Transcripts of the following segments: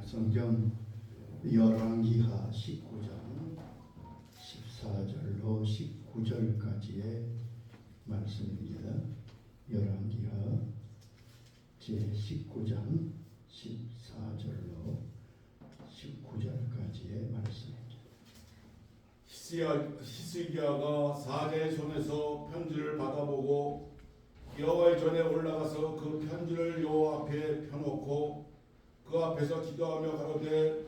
성경 열왕기하 19장 14절로 19절까지의 말씀입니다. 열왕기하 제19장 14절로 19절까지의 말씀입니다. 히스기야가 사자의 손에서 편지를 받아보고 여호와의 전에 올라가서 그 편지를 여호와 앞에 펴놓고 그 앞에서 기도하며 가로되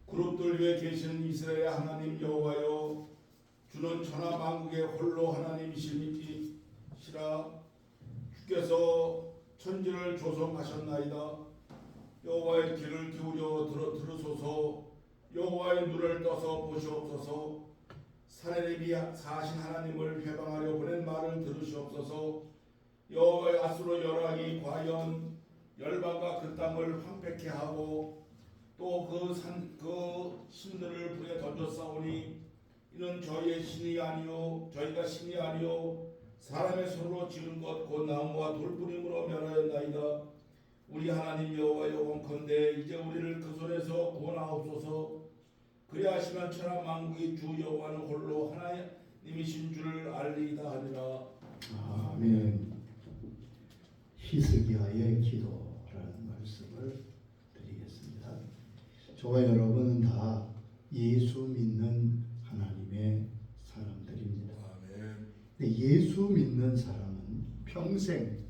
그룹들 위에 계시는 이스라엘의 하나님 여호와여, 주는 천하 만국의 홀로 하나님이시니라. 주께서 천지를 조성하셨나이다. 여호와의 귀를 기울여 들으소서. 여호와의 눈을 떠서 보시옵소서. 사내립이 사신 하나님을 회방하려 보낸 말을 들으시옵소서. 여호와의 앗으로 열왕이 과연 열방과 그 땅을 황폐케 하고 또 그 신들을 불에 던져 싸우니 이는 저희의 신이 아니요 저희가 신이 아니요 사람의 손으로 지은 것 곧 나무와 돌뿌림으로 멸하였나이다. 우리 하나님 여호와여, 원컨대 이제 우리를 그 손에서 구원하옵소서. 그리하시면 천하 만국의 주 여호와는 홀로 하나님이신 줄을 알리이다 하니라. 아멘. 히스기야의 기도라는 말씀을 드리겠습니다. 저와 여러분은 다 예수 믿는 하나님의 사람들입니다. 아멘. 근데 예수 믿는 사람은 평생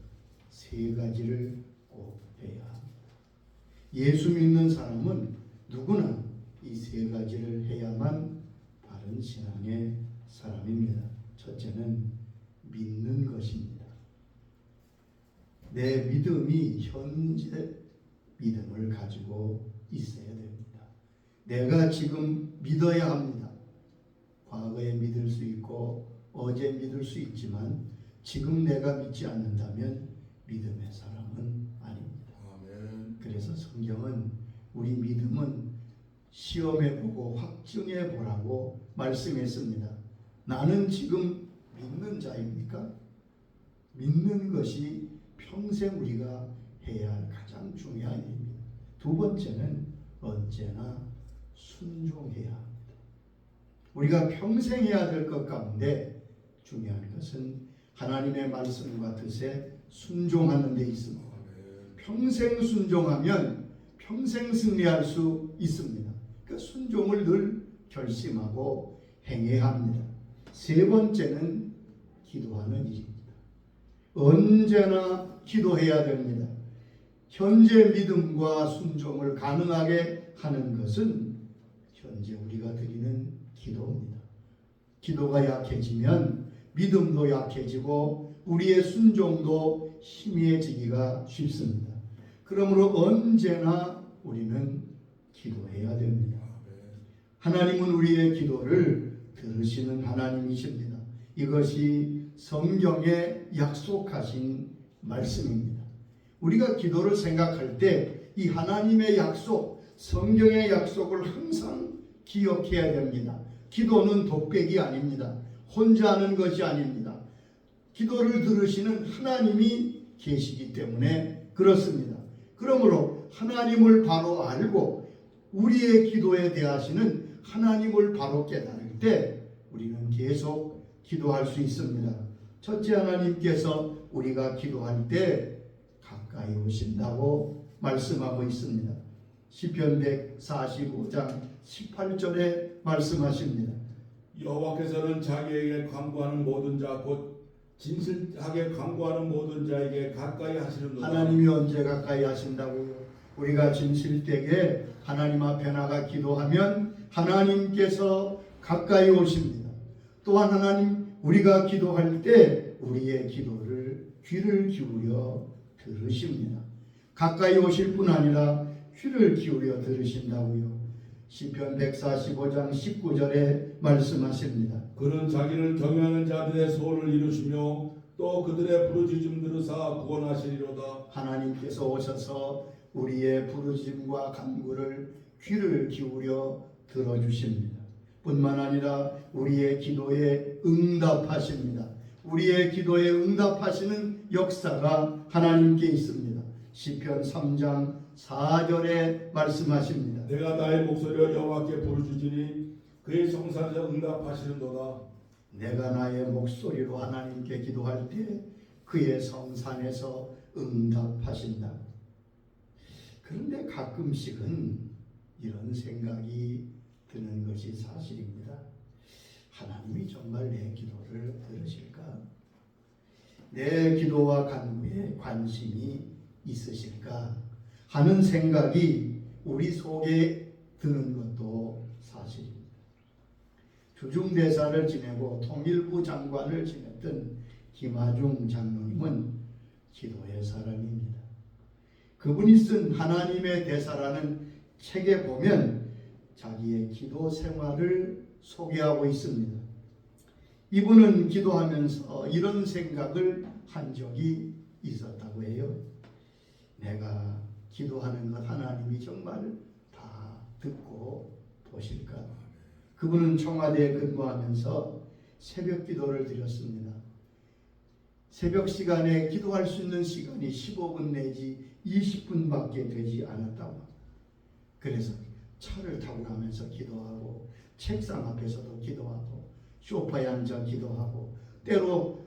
세 가지를 꼭 해야 합니다. 예수 믿는 사람은 누구나 이 세 가지를 해야만 바른 신앙의 사람입니다. 첫째는 믿는 것입니다. 내 믿음이 현재 믿음을 가지고 있어야 됩니다. 내가 지금 믿어야 합니다. 과거에 믿을 수 있고 어제 믿을 수 있지만 지금 내가 믿지 않는다면 믿음의 사람은 아닙니다. 아멘. 그래서 성경은 우리 믿음은 시험해보고 확증해보라고 말씀했습니다. 나는 지금 믿는 자입니까? 믿는 것이 평생 우리가 해야 할 가장 중요한 일입니다. 두 번째는 언제나 순종해야 합니다. 우리가 평생 해야 될 것 가운데 중요한 것은 하나님의 말씀과 뜻에 순종하는 데 있습니다. 평생 순종하면 평생 승리할 수 있습니다. 그 순종을 늘 결심하고 행해야 합니다. 세 번째는 기도하는 일입니다. 언제나 기도해야 됩니다. 현재 믿음과 순종을 가능하게 하는 것은 현재 우리가 드리는 기도입니다. 기도가 약해지면 믿음도 약해지고 우리의 순종도 희미해지기가 쉽습니다. 그러므로 언제나 우리는 기도해야 됩니다. 하나님은 우리의 기도를 들으시는 하나님이십니다. 이것이 성경에 약속하신 말씀입니다. 우리가 기도를 생각할 때 이 하나님의 약속, 성경의 약속을 항상 기억해야 됩니다. 기도는 독백이 아닙니다. 혼자 하는 것이 아닙니다. 기도를 들으시는 하나님이 계시기 때문에 그렇습니다. 그러므로 하나님을 바로 알고 우리의 기도에 대하시는 하나님을 바로 깨달을 때 우리는 계속 기도할 수 있습니다. 첫째, 하나님께서 우리가 기도할 때 가까이 오신다고 말씀하고 있습니다. 시편 145장 18절에 말씀하십니다. 여호와께서는 자기에게 간구하는 모든 자 곧 진실하게 간구하는 모든 자에게 가까이 하시는도다. 하나님이 언제 가까이 하신다고요? 우리가 진실되게 하나님 앞에 나가 기도하면 하나님께서 가까이 오십니다. 또한 하나님, 우리가 기도할 때 우리의 기도를 귀를 기울여 들으십니다. 가까이 오실 뿐 아니라 귀를 기울여 들으신다고요. 시편 145장 19절에 말씀하십니다. 그는 자기를 경외하는 자들의 소원을 이루시며 또 그들의 부르짖음 들으사 구원하시리로다. 하나님께서 오셔서 우리의 부르짖음과 간구를 귀를 기울여 들어주십니다. 뿐만 아니라 우리의 기도에 응답하십니다. 우리의 기도에 응답하시는 역사가 하나님께 있습니다. 시편 3장 4절에 말씀하십니다. 내가 나의 목소리로 여호와께 부르짖으니 그의 성산에서 응답하시는도다. 내가 나의 목소리로 하나님께 기도할 때 그의 성산에서 응답하신다. 그런데 가끔씩은 이런 생각이 드는 것이 사실입니다. 하나님이 정말 내 기도를 들으실까? 내 기도와 간구에 관심이 있으실까? 하는 생각이 우리 속에 드는 것도 사실입니다. 주중대사를 지내고 통일부 장관을 지냈던 김하중 장로님은 기도의 사람입니다. 그분이 쓴 하나님의 대사라는 책에 보면 자기의 기도 생활을 소개하고 있습니다. 이분은 기도하면서 이런 생각을 한 적이 있었다고 해요. 내가 기도하는 것 하나님이 정말 다 듣고 보실까? 그분은 청와대에 근무하면서 새벽 기도를 드렸습니다. 새벽 시간에 기도할 수 있는 시간이 15분 내지 20분밖에 되지 않았다고 합니다. 그래서 차를 타고 가면서 기도하고 책상 앞에서도 기도하고 소파에 앉아 기도하고 때로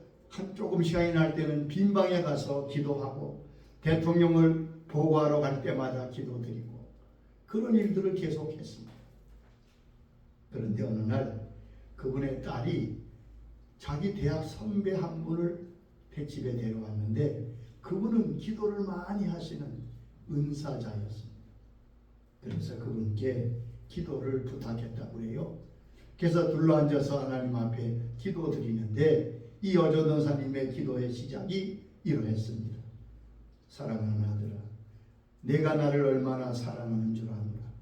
조금 시간이 날 때는 빈 방에 가서 기도하고 대통령을 보고하러 갈 때마다 기도드리고 그런 일들을 계속했습니다. 그런데 어느 날 그분의 딸이 자기 대학 선배 한 분을 집에 데려왔는데 그분은 기도를 많이 하시는 은사자였습니다. 그래서 그분께 기도를 부탁했다고 해요. 그래서 둘러앉아서 하나님 앞에 기도드리는데 이 여조도사님의 기도의 시작이 이러했습니다. 사랑하는 아들아, 내가 나를 얼마나 사랑하는 줄 아노라.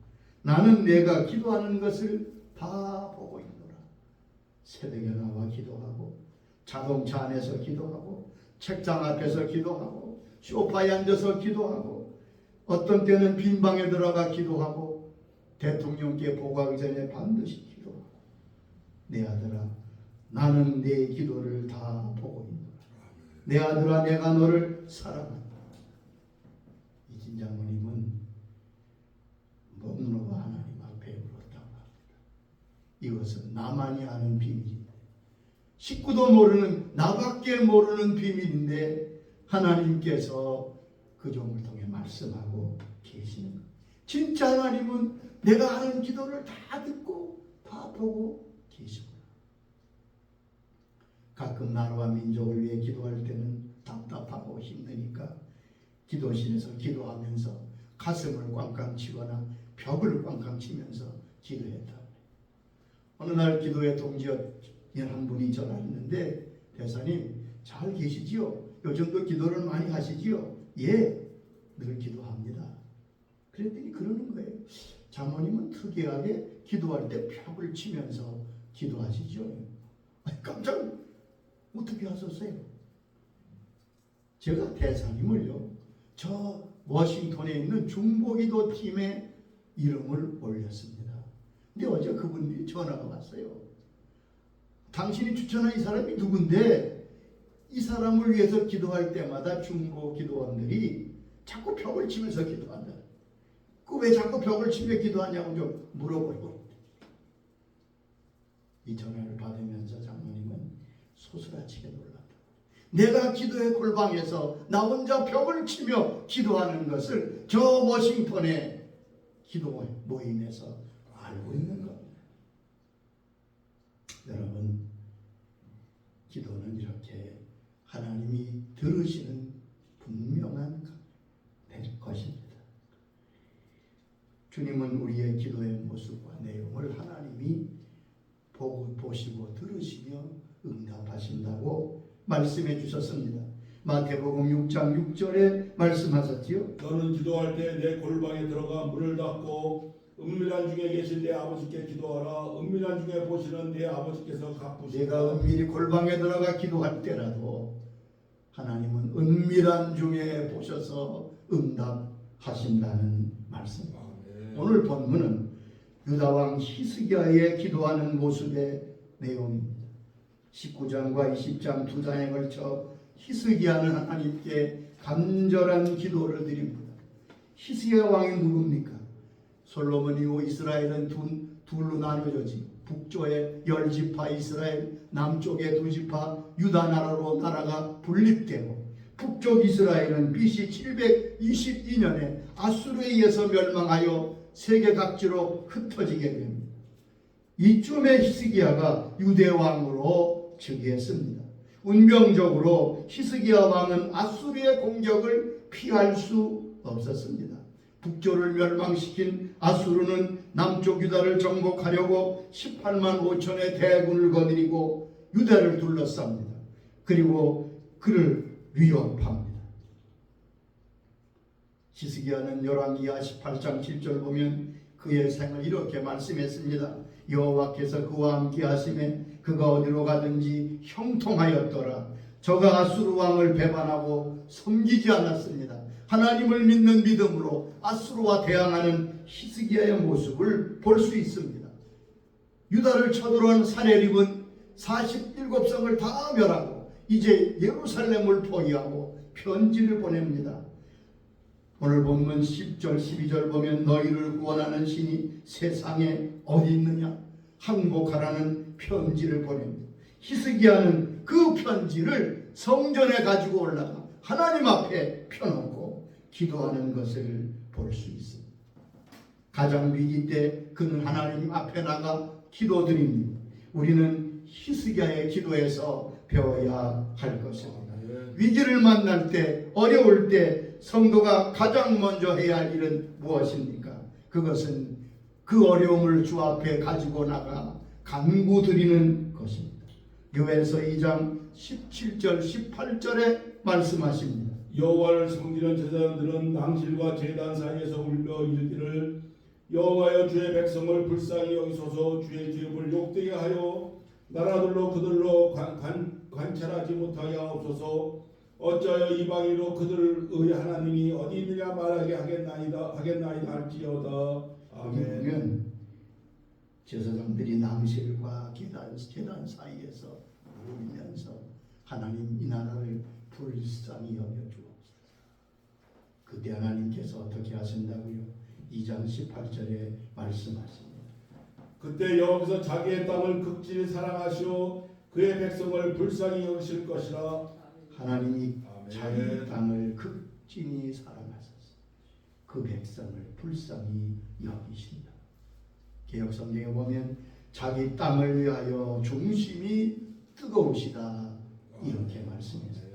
나는 내가 기도하는 것을 다 보고 있노라. 새벽에 나와 기도하고 자동차 안에서 기도하고 책장 앞에서 기도하고 소파에 앉아서 기도하고 어떤 때는 빈 방에 들어가 기도하고 대통령께 보고하기 전에 반드시 기도하고 내 아들아 나는 내 기도를 다 보고 있노라. 내 아들아 내가 너를 사랑한다. 이진 장모님은 먹노가 하나님 앞에 울었다고 합니다. 이것은 나만이 아는 비밀입니다. 식구도 모르는 나밖에 모르는 비밀인데 하나님께서 그 종을 통해 말씀하고 계시는 거예요. 진짜 하나님은 내가 하는 기도를 다 듣고 다 보고 계시구나. 가끔 나라와 민족을 위해 기도할 때는 답답하고 힘드니까 기도실에서 기도하면서 가슴을 꽝꽝 치거나 벽을 꽝꽝 치면서 기도했다. 어느 날 기도에 동지였 한 분이 전화했는데 대사님 잘 계시지요? 요즘도 기도를 많이 하시지요? 예, 늘 기도합니다. 그랬더니 그러는 거예요. 장모님은 특이하게 기도할 때 벽을 치면서 기도하시죠? 깜짝 어떻게 하셨어요? 제가 대사님을요 저 워싱턴에 있는 중보기도 팀의 이름을 올렸습니다. 근데 어제 그분들이 전화가 왔어요. 당신이 추천한 이 사람이 누군데 이 사람을 위해서 기도할 때마다 중보 기도원들이 자꾸 벽을 치면서 기도한다. 그 왜 자꾸 벽을 치며 기도하냐고 좀 물어보고 이 전화를 받으면서 장모님은 소스라치게 놀랐다. 내가 기도의 골방에서 나 혼자 벽을 치며 기도하는 것을 저 워싱턴의 기도 모임에서 알고 있는 겁니다. 여러분, 기도는 이렇게 하나님이 들으시는 분명한 것입니다. 주님은 우리의 기도의 모습과 내용을 하나님이 보시고 들으시며 응답하신다고 말씀해 주셨습니다. 마태복음 6장 6절에 말씀하셨지요. 너는 기도할 때 내 골방에 들어가 문을 닫고 은밀한 중에 계신 내 아버지께 기도하라. 은밀한 중에 보시는 내 아버지께서 갚으시리라. 내가 은밀히 골방에 들어가 기도할 때라도 하나님은 은밀한 중에 보셔서 응답하신다는 말씀입니다. 오늘 본문은 유다왕 히스기야의 기도하는 모습의 내용입니다. 19장과 20장 두 장에 걸쳐 히스기야는 하나님께 간절한 기도를 드립니다. 히스기야 왕이 누굽니까? 솔로몬 이후 이스라엘은 둘로 나누어지 북쪽의 10지파 이스라엘, 남쪽의 2지파 유다 나라로 나라가 분립되고 북쪽 이스라엘은 BC 722년에 아수르에 의해서 멸망하여 세계 각지로 흩어지게 됩니다. 이쯤에 히스기야가 유대 왕으로 즉위했습니다. 운명적으로 히스기야 왕은 아수르의 공격을 피할 수 없었습니다. 북조를 멸망시킨 아수르는 남쪽 유다를 정복하려고 18만 5천의 대군을 거느리고 유다를 둘러쌉니다. 그리고 그를 위협합니다. 히스기야는 열왕기하 18장 7절 보면 그의 생을 이렇게 말씀했습니다. 여호와께서 그와 함께 하심에 그가 어디로 가든지 형통하였더라. 저가 아수르 왕을 배반하고 섬기지 않았습니다. 하나님을 믿는 믿음으로 아수르와 대항하는 히스기야의 모습을 볼 수 있습니다. 유다를 쳐들어온 사내립은 47성을 다 멸하고 이제 예루살렘을 포위하고 편지를 보냅니다. 오늘 본문 10절 12절 보면 너희를 구원하는 신이 세상에 어디 있느냐 항복하라는 편지를 보냅니다. 히스기야는 그 편지를 성전에 가지고 올라가 하나님 앞에 펴놓고 기도하는 것을 볼 수 있습니다. 가장 위기 때 그는 하나님 앞에 나가 기도드립니다. 우리는 히스기야의 기도에서 배워야 할 것입니다. 위기를 만날 때, 어려울 때 성도가 가장 먼저 해야 할 일은 무엇입니까? 그것은 그 어려움을 주 앞에 가지고 나가 간구드리는 것입니다. 요엘서 2장 17절 18절에 말씀하십니다. 여호와를 섬기는 제사장들은 낭실과 제단 사이에서 울며 이르기를 여호와여 주의 백성을 불쌍히 여기소서 주의 기업을 욕되게 하여 나라들로 그들로 관찰하지 못하게 하옵소서. 어찌하여 이방인으로 그들의 하나님이 어디 있느냐 말하게 하겠나이다 할지어다. 아멘. 보면 제사장들이 낭실과 계단 사이에서 울면서 하나님 이 나라를 불쌍히 여겨 주옵소서. 그때 하나님께서 어떻게 하신다고요? 2장 18절에 말씀하십니다. 그때 여호와께서 자기의 땅을 극진히 사랑하시오 그의 백성을 불쌍히 여기실 것이라. 하나님이 아멘. 자기 땅을 극진히 사랑하셔서 그 백성을 불쌍히 여기신다. 개역성경에 보면 자기 땅을 위하여 중심이 뜨거우시다 이렇게 말씀했어요.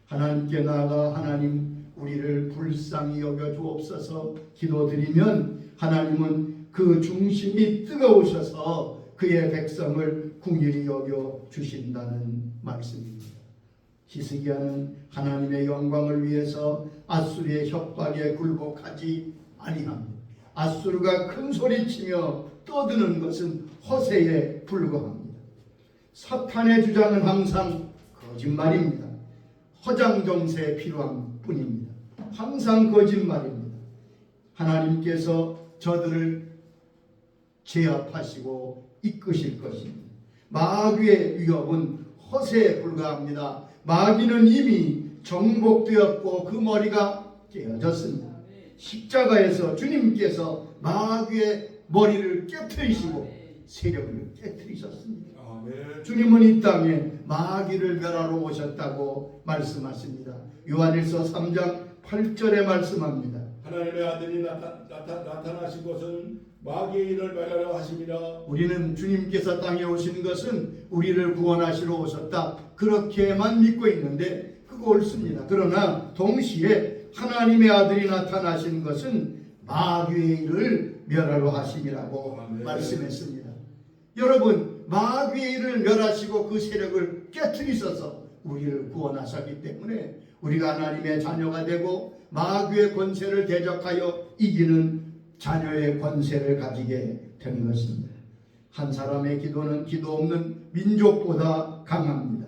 하나님께 나아가 하나님 우리를 불쌍히 여겨 주옵소서 기도드리면 하나님은 그 중심이 뜨거우셔서 그의 백성을 긍휼히 여겨 주신다는 말씀입니다. 히스기야는 하나님의 영광을 위해서 아수르의 협박에 굴복하지 아니합니다. 아수르가 큰 소리치며 떠드는 것은 허세에 불과합니다. 사탄의 주장은 항상 거짓말입니다. 허장정세에 필요한 뿐입니다. 항상 거짓말입니다. 하나님께서 저들을 제압하시고 이끄실 것입니다. 마귀의 위협은 허세에 불과합니다. 마귀는 이미 정복되었고 그 머리가 깨어졌습니다. 십자가에서 주님께서 마귀의 머리를 깨트리시고 세력을 깨트리셨습니다. 아멘. 주님은 이 땅에 마귀를 멸하러 오셨다고 말씀하십니다. 요한일서 3장 8절에 말씀합니다. 하나님의 아들이 나타나신 것은 마귀의 일을 멸하려 하심이라. 우리는 주님께서 땅에 오신 것은 우리를 구원하시러 오셨다 그렇게만 믿고 있는데 그거 옳습니다. 그러나 동시에 하나님의 아들이 나타나신 것은 마귀의 일을 멸하러 하심이라고 아멘. 말씀했습니다. 여러분 마귀의 일을 멸하시고 그 세력을 깨트리셔서 우리를 구원하셨기 때문에 우리가 하나님의 자녀가 되고 마귀의 권세를 대적하여 이기는 자녀의 권세를 가지게 된 것입니다. 한 사람의 기도는 기도 없는 민족보다 강합니다.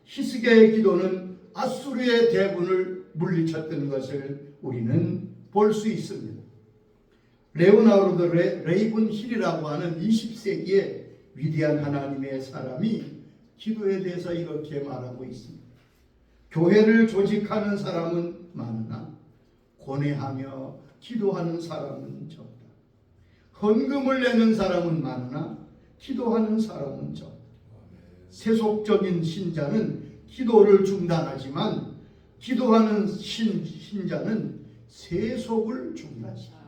히스기야의 기도는 아수르의 대군을 물리쳤던 것을 우리는 볼 수 있습니다. 레오나르도 레이븐 힐이라고 하는 20세기의 위대한 하나님의 사람이 기도에 대해서 이렇게 말하고 있습니다. 교회를 조직하는 사람은 많으나 고뇌하며 기도하는 사람은 적다. 헌금을 내는 사람은 많으나 기도하는 사람은 적다. 세속적인 신자는 기도를 중단하지만 기도하는 신자는 세속을 중단시킨다.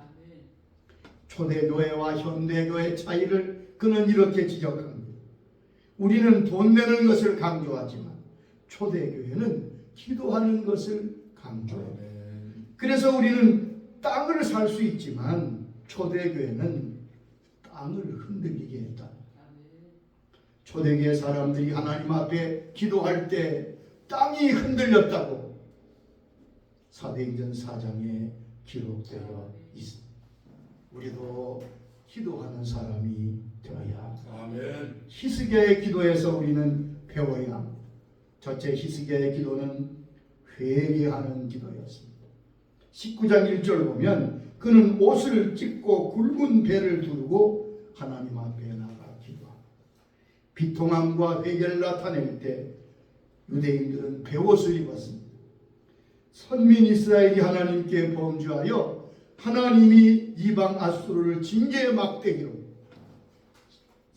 초대교회와 현대교회의 차이를 그는 이렇게 지적합니다. 우리는 돈 내는 것을 강조하지만 초대교회는 기도하는 것을 강조해요. 그래서 우리는 땅을 살 수 있지만 초대교회는 땅을 흔들리게 했다. 초대교회 사람들이 하나님 앞에 기도할 때 땅이 흔들렸다고 사도행전 4장에 기록되어 있습니다. 우리도 기도하는 사람이 되어야 합니다. 히스기야의 기도에서 우리는 배워야 합니다. 첫째, 히스기야의 기도는 회개하는 기도였습니다. 19장 1절 보면 그는 옷을 찢고 굵은 배를 두르고 하나님 앞에 나가 기도합니다. 비통함과 회개를 나타낼 때 유대인들은 베옷을 입었습니다. 선민 이스라엘이 하나님께 범죄하여 하나님이 이방 아수르를 징계의 막대기로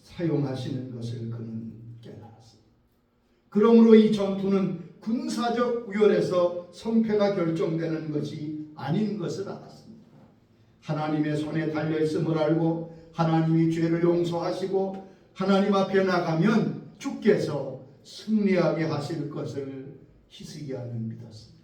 사용하시는 것을 그는 깨달았습니다. 그러므로 이 전투는 군사적 우열에서 성패가 결정되는 것이 아닌 것을 알았습니다. 하나님의 손에 달려있음을 알고 하나님이 죄를 용서하시고 하나님 앞에 나가면 주께서 승리하게 하실 것을 히스기야는 믿었습니다.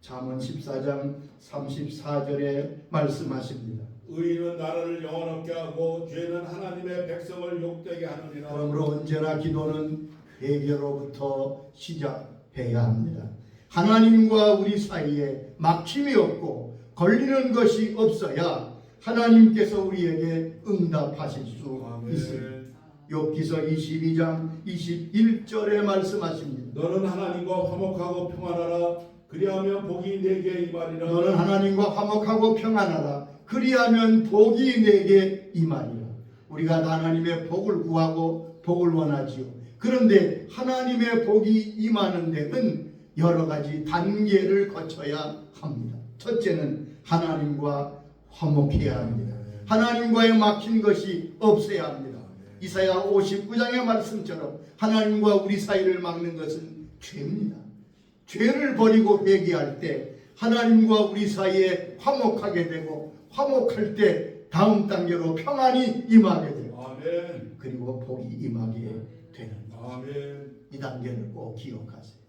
잠언 14장 34절에 말씀하십니다. 의인은 나라를 영원롭게 하고 죄는 하나님의 백성을 욕되게 하느니라. 그러므로 언제나 기도는 회개로부터 시작해야 합니다. 하나님과 우리 사이에 막힘이 없고 걸리는 것이 없어야 하나님께서 우리에게 응답하실 수 있습니다. 욥기서 22장 21절에 말씀하십니다. 너는 하나님과 화목하고 평안하라. 그리하면 복이 내게 임하리라. 너는 하나님과 화목하고 평안하라. 그리하면 복이 내게 임하리라. 우리가 하나님의 복을 구하고 복을 원하지요. 그런데 하나님의 복이 임하는 데는 여러 가지 단계를 거쳐야 합니다. 첫째는 하나님과 화목해야 합니다. 하나님과의 막힌 것이 없어야 합니다. 이사야 59장의 말씀처럼 하나님과 우리 사이를 막는 것은 죄입니다. 죄를 버리고 회개할 때 하나님과 우리 사이에 화목하게 되고 화목할 때 다음 단계로 평안이 임하게 되고 아멘. 그리고 복이 임하게 되는 아멘. 이 단계를 꼭 기억하세요.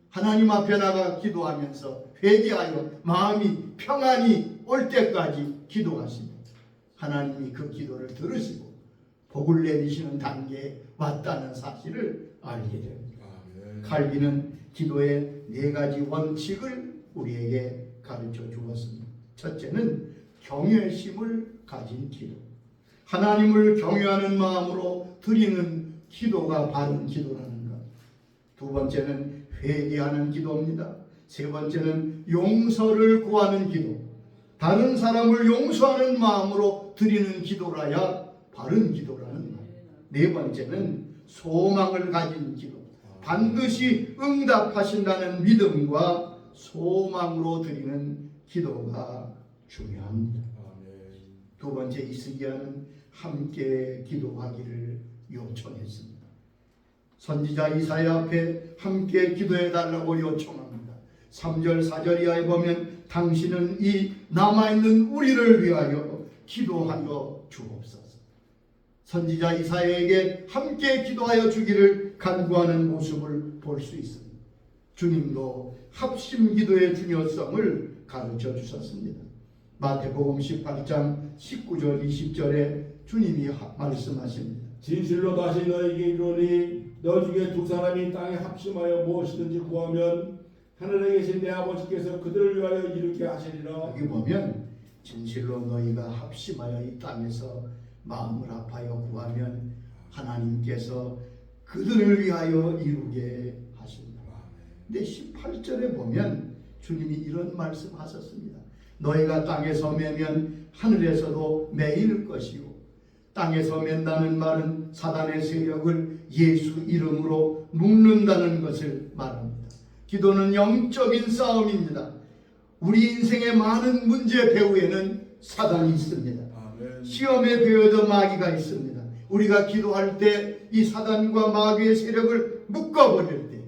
하나님 앞에 나가 기도하면서 회개하여 마음이 평안이 올 때까지 기도하십니다. 하나님이 그 기도를 들으시고 복을 내리시는 단계에 왔다는 사실을 알게 됩니다. 아멘. 칼빈은 기도의 4가지 원칙을 우리에게 가르쳐 주었습니다. 첫째는 경외심을 가진 기도. 하나님을 경외하는 마음으로 드리는 기도가 바른 기도라는 것. 두 번째는 회개하는 기도입니다. 세 번째는 용서를 구하는 기도. 다른 사람을 용서하는 마음으로 드리는 기도라야 바른 기도라는 것. 네 번째는 소망을 가진 기도. 반드시 응답하신다는 믿음과 소망으로 드리는 기도가 중요합니다. 두 번째, 히스기야는 함께 기도하기를 요청했습니다. 선지자 이사야 앞에 함께 기도해 달라고 요청합니다. 3절 4절 이하에 보면 당신은 이 남아있는 우리를 위하여 기도하여 주옵소서. 선지자 이사야에게 함께 기도하여 주기를 간구하는 모습을 볼 수 있습니다. 주님도 합심 기도의 중요성을 가르쳐 주셨습니다. 마태복음 18장 19절 20절에 주님이 말씀하십니다. 진실로 다시 너에게 이르노니 너 중에 두 사람이 땅에 합심하여 무엇이든지 구하면 하늘에 계신 내 아버지께서 그들을 위하여 이루게 하시리라. 여기 보면 진실로 너희가 합심하여 이 땅에서 마음을 아파여 구하면 하나님께서 그들을 위하여 이루게 하신다. 근데 18절에 보면 주님이 이런 말씀하셨습니다. 너희가 땅에서 매면 하늘에서도 매일 것이요 땅에서 맨다는 말은 사단의 세력을 예수 이름으로 묶는다는 것을 말합니다. 기도는 영적인 싸움입니다. 우리 인생의 많은 문제 배후에는 사단이 있습니다. 아멘. 시험의 배후에도 마귀가 있습니다. 우리가 기도할 때 이 사단과 마귀의 세력을 묶어버릴 때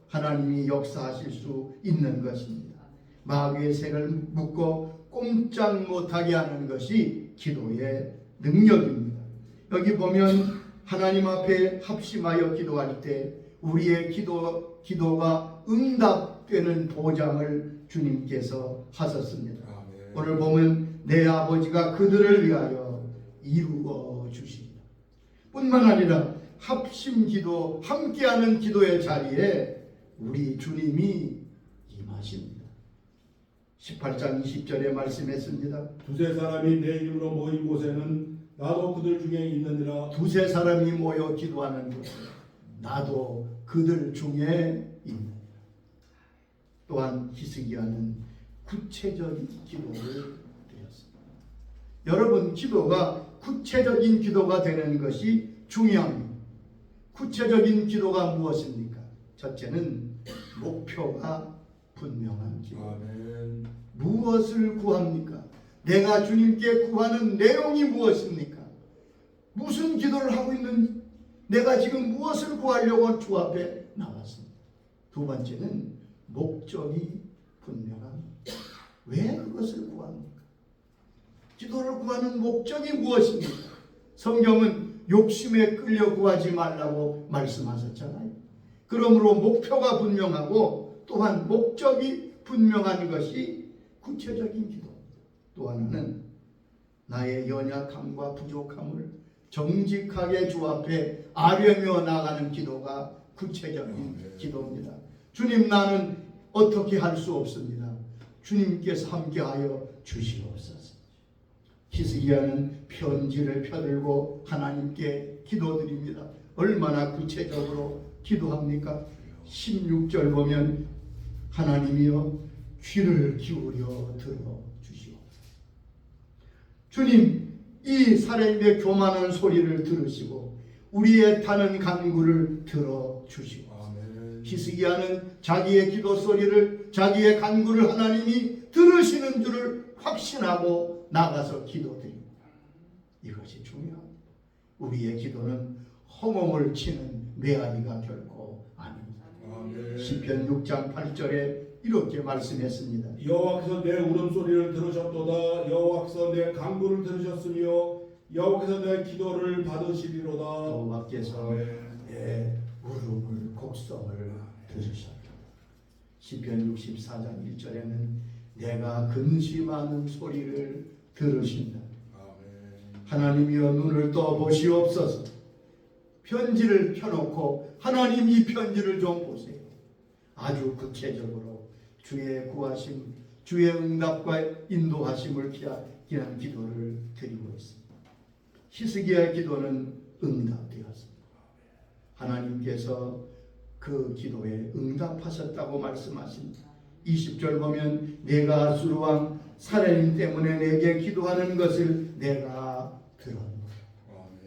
하나님이 역사하실 수 있는 것입니다. 마귀의 세력을 묶어 꼼짝 못하게 하는 것이 기도의 능력입니다. 여기 보면 하나님 앞에 합심하여 기도할 때 우리의 기도가 응답되는 보장을 주님께서 하셨습니다. 아멘. 오늘 보면 내 아버지가 그들을 위하여 이루어 주십니다. 뿐만 아니라 합심기도, 함께하는 기도의 자리에 우리 주님이 임하십니다. 18장 20절에 말씀했습니다. 두세 사람이 내 이름으로 모인 곳에는 나도 그들 중에 있느니라. 두세 사람이 모여 기도하는 곳에 나도 그들 중에 있느니라. 또한 히스기야는 구체적인 기도를 드렸습니다. 여러분, 기도가 구체적인 기도가 되는 것이 중요합니다. 구체적인 기도가 무엇입니까? 첫째는 목표가 분명한 기도. 아멘. 무엇을 구합니까? 내가 주님께 구하는 내용이 무엇입니까? 무슨 기도를 하고 있는지, 내가 지금 무엇을 구하려고 주 앞에 나왔습니다. 두 번째는 목적이 분명합니다. 왜 그것을 구합니까? 기도를 구하는 목적이 무엇입니까? 성경은 욕심에 끌려 구하지 말라고 말씀하셨잖아요. 그러므로 목표가 분명하고 또한 목적이 분명한 것이 구체적인 기도. 또 하나는 나의 연약함과 부족함을 정직하게 주 앞에 아뢰며 나가는 기도가 구체적인 기도입니다. 주님, 나는 어떻게 할 수 없습니다. 주님께서 함께하여 주시옵소서. 히스기야는 편지를 펴들고 하나님께 기도드립니다. 얼마나 구체적으로 기도합니까? 16절 보면 하나님이여 귀를 기울여 들어주시옵소서. 주님, 이 사람의 교만한 소리를 들으시고 우리의 타는 간구를 들어주시옵소서. 히스기야는 자기의 기도 소리를, 자기의 간구를 하나님이 들으시는 줄을 확신하고 나가서 기도드립니다. 이것이 중요합니다. 우리의 기도는 허공을 치는 메아리가 결코 아닙니다. 시편 6장 8절에 이렇게 말씀했습니다. 여호와께서 내 울음소리를 들으셨도다. 여호와께서 내 간구를 들으셨으며 여호와께서 내 기도를 받으시리로다. 여호와께서 내 울음을, 곡성을 들으셨다. 시편 64장 1절에는 내가 근심하는 소리를 들으신다. 하나님이여 눈을 떠 보시옵소서. 편지를 펴놓고 하나님 이 편지를 좀 보세요. 아주 구체적으로 주의 구하심, 주의 응답과 인도하심을 기한 기도를 드리고 있습니다. 히스기야의 기도는 응답되었습니다. 하나님께서 그 기도에 응답하셨다고 말씀하십니다. 20절 보면 내가 아수르 왕 사레님 때문에 내게 기도하는 것을 내가 들었노라.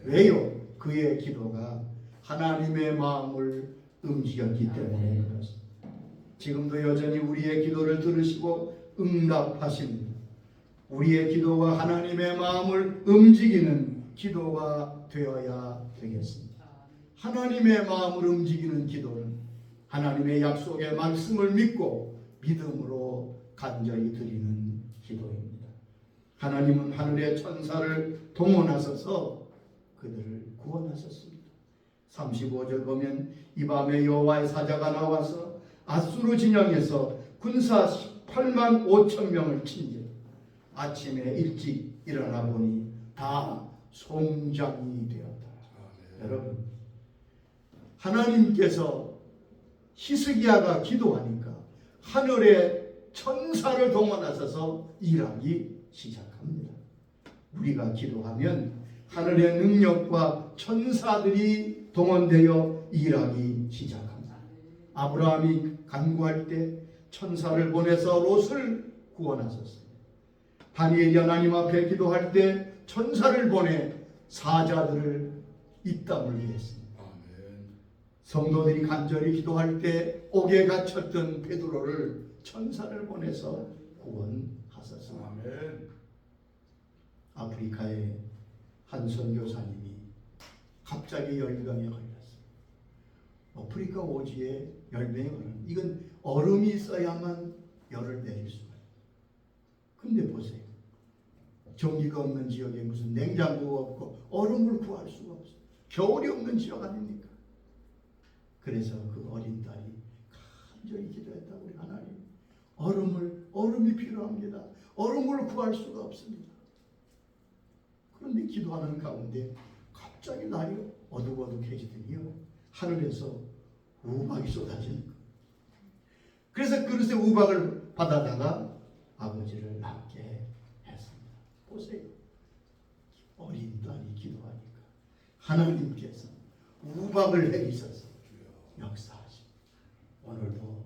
왜요? 그의 기도가 하나님의 마음을 움직였기 때문에 그렇습니다. 지금도 여전히 우리의 기도를 들으시고 응답하십니다. 우리의 기도가 하나님의 마음을 움직이는 기도가 되어야 되겠습니다. 하나님의 마음을 움직이는 기도는 하나님의 약속의 말씀을 믿고 믿음으로 간절히 드리는 기도입니다. 하나님은 하늘의 천사를 동원하셔서 그들을 구원하셨습니다. 35절 보면 이 밤에 여호와의 사자가 나와서 아수르 진영에서 군사 8만 5천 명을 친지 아침에 일찍 일어나 보니 다 송장이 되었다. 여러분, 하나님께서 히스기야가 기도하니까 하늘의 천사를 동원하셔서 일하기 시작합니다. 우리가 기도하면 하늘의 능력과 천사들이 동원되어 일하기 시작합니다. 아브라함이 간구할 때 천사를 보내서 롯을 구원하셨어요. 다니엘이 하나님 앞에 기도할 때 천사를 보내 사자들을 입 다물게 했습니다. 성도들이 간절히 기도할 때 옥에 갇혔던 베드로를 천사를 보내서 구원하셨습니다. 아멘. 아프리카의 한 선교사님이 갑자기 열병에 걸렸어요. 아프리카 오지에 열병에 걸렸어요. 이건 얼음이 있어야만 열을 내릴 수가 있어요. 근데 보세요. 전기가 없는 지역에 무슨 냉장고가 없고 얼음을 구할 수가 없어요. 겨울이 없는 지역 아닙니까? 그래서 그 어린 딸이 간절히 기도했다고 우리 하나님 얼음이 필요합니다. 얼음을 구할 수가 없습니다. 그런데 기도하는 가운데 갑자기 날이 어둑어둑해지더니요 하늘에서 우박이 쏟아지는 거예요. 그래서 그릇에 우박을 받아다가 아버지를 낫게 했습니다. 보세요. 어린 딸이 기도하니까 하나님께서 우박을 내리셔서 역사하십니다. 오늘도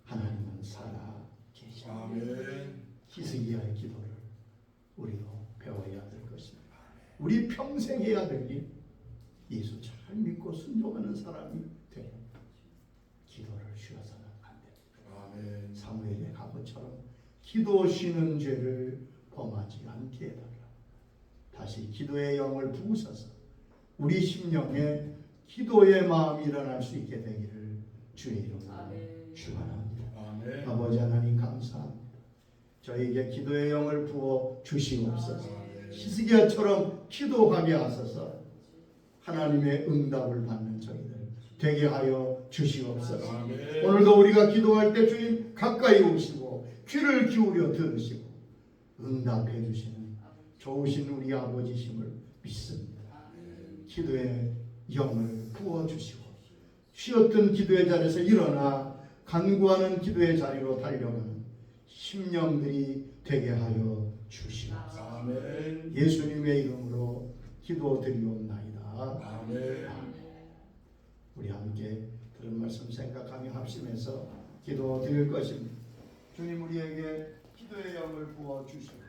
하나님은 살아 계십니다. 아멘. 히스기야의 기도를 우리도 배워야 될 것입니다. 우리 평생 해야 될 일, 예수 잘 믿고 순종하는 사람이 되는 기도를 쉬어서는 안 됩니다. 아멘. 사무엘의 가부처럼 기도 쉬는 죄를 범하지 않게 해달라. 다시 기도의 영을 부으셔서 우리 심령에 기도의 마음이 일어날 수 있게 되기를 주의 이름으로 축원합니다. 아멘. 아버지 하나님 감사합니다. 저에게 기도의 영을 부어 주시옵소서. 히스기야처럼 기도하게 하소서. 하나님의 응답을 받는 저희들 되게 하여 주시옵소서. 아멘. 오늘도 우리가 기도할 때 주님 가까이 오시고 귀를 기울여 들으시고 응답해 주시는 좋으신 우리 아버지심을 믿습니다. 기도의 영을 부어주시고 쉬었던 기도의 자리에서 일어나 간구하는 기도의 자리로 달려가는 심령들이 되게 하여 주시옵소서. 아멘. 예수님의 이름으로 기도드리옵나이다. 아멘. 우리 함께 들은 말씀 생각하며 합심해서 기도드릴 것입니다. 주님 우리에게 기도의 영을 부어 주시옵소서.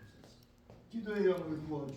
기도의 영을 부어 주시옵소서.